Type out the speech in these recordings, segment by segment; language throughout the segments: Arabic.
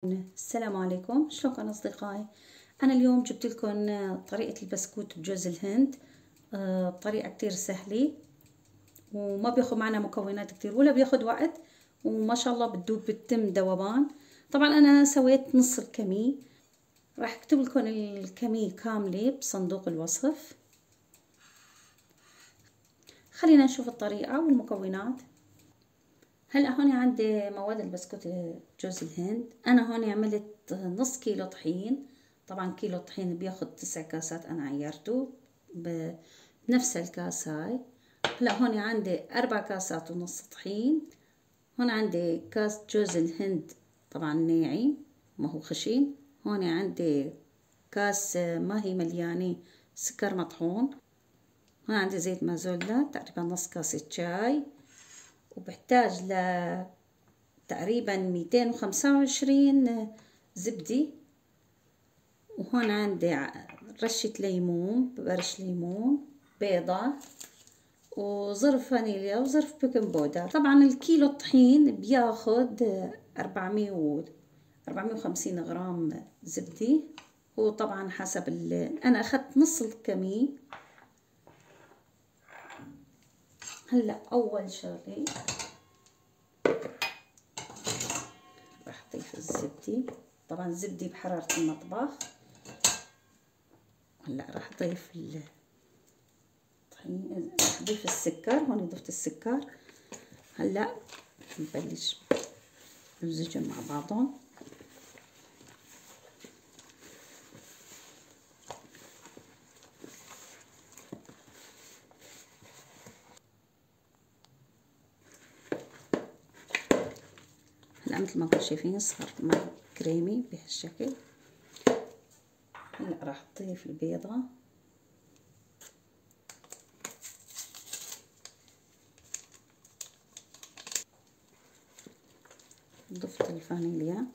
السلام عليكم، شلونكم اصدقائي؟ انا اليوم جبت لكم طريقه البسكوت بجوز الهند بطريقه كتير سهله وما بياخذ معنا مكونات كتير ولا بياخذ وقت، وما شاء الله بتدوب بالتم ذوبان. طبعا انا سويت نص الكمية، راح اكتب لكم الكمية كامله بصندوق الوصف. خلينا نشوف الطريقه والمكونات. هلا هون عندي مواد البسكوت جوز الهند. انا هون عملت نص كيلو طحين. طبعا كيلو طحين بياخد 9 كاسات، انا عيرته بنفس الكاس هاي. هلا هون عندي 4 كاسات ونص طحين. هون عندي كاس جوز الهند طبعا ناعم ما هو خشن. هون عندي كاس ما هي مليانة سكر مطحون. هون عندي زيت مازولا تقريبا نص كاسة شاي، وبحتاج تقريبا 225 زبدة. وهون عندي رشة ليمون، برش ليمون، بيضة، وظرف فانيليا وظرف بيكنج بودر. طبعا الكيلو الطحين بياخد 450 غرام زبدة. هو طبعا حسب انا اخدت نص الكمية. هلا اول شغلة راح اضيف الزبدة. طبعا الزبدة بحرارة المطبخ. هلا راح اضيف الطحين، راح اضيف السكر. هون ضفت السكر. هلا نبلش نمزجهم مع بعضهم. هلا مثل ما انتم شايفين صار مع كريمي بهالشكل. هلا راح اضيف البيضة، ضفت الفانيليا،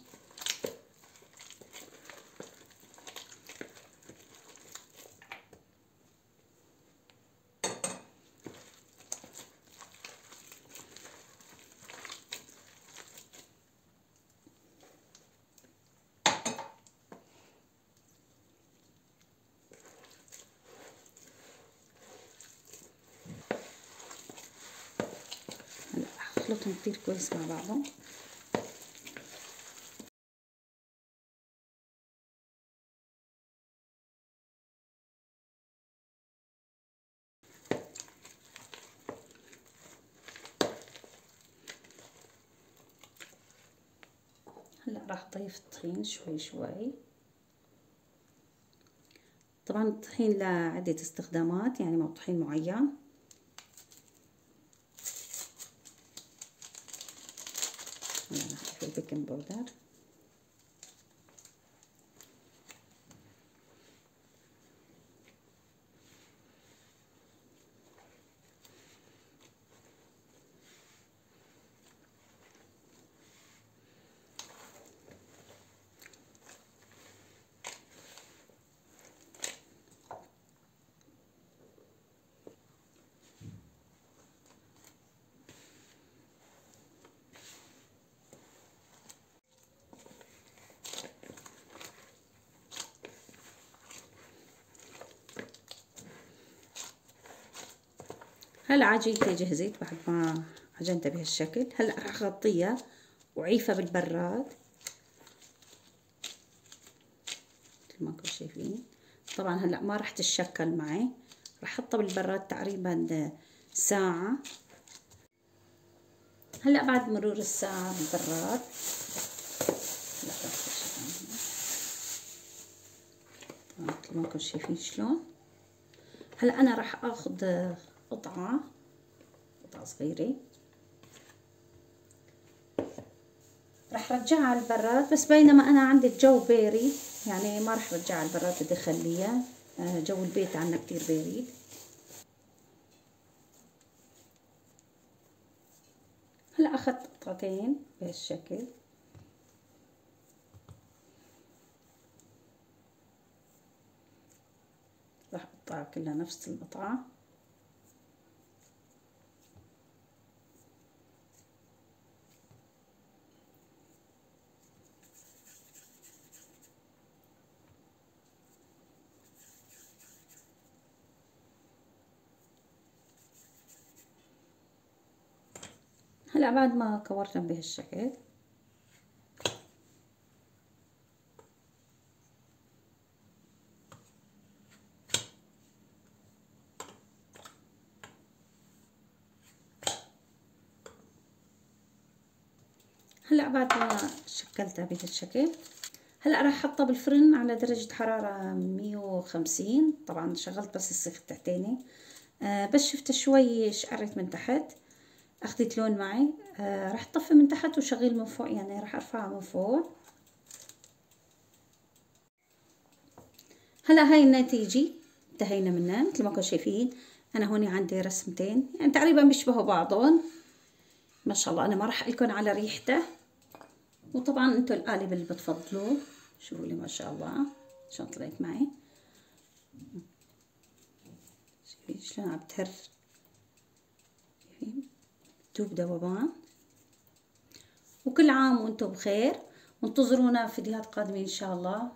هلا راح اخلطهم كتير كويس مع بعضهم. هلا راح اضيف الطحين شوي شوي. طبعا الطحين له عدة استخدامات، يعني مو طحين معين. هلا راح اضيف البيكنج باودر. هلا عجينتي جهزت بعد ما عجنتها بهالشكل. هلا راح اغطيها وعيفها بالبراد مثل ما انتم شايفين. طبعا هلا ما راح تتشكل معي، راح احطها بالبراد تقريبا ساعة. هلا بعد مرور الساعة بالبراد هلا راح مثل ما انتم شايفين شلون. هلا انا راح اخذ قطعة صغيرة، راح رجعها على البراد. بس بينما انا عندي الجو بارد، يعني ما راح رجعها على البراد، بدي اخليها. جو البيت عنا كتير بارد. هلا اخذت قطعتين بهالشكل. راح اقطعها كلها نفس القطعة. هلا بعد ما كورتهم بهالشكل هلا بعد ما شكلتها بهالشكل هلا راح احطها بالفرن على درجة حرارة 150. طبعا شغلت بس السقف التحتاني، بس شفتها شوي شقرت من تحت اخذت لون معي. راح طفي من تحت وشغل من فوق، يعني راح ارفعها من فوق. هلا هاي النتيجة انتهينا منها. مثل ما كنتم شايفين انا هون عندي رسمتين يعني تقريبا بيشبهوا بعضهم ما شاء الله. انا ما راح اقولكم على ريحته، وطبعا انتم القالب اللي بتفضلوه. شوفوا لي ما شاء الله شلون طلعت معي، شوفي شلون عم تهر دوب ذوبان. وكل عام وانتم بخير، وانتظرونا في فيديوهات قادمة ان شاء الله.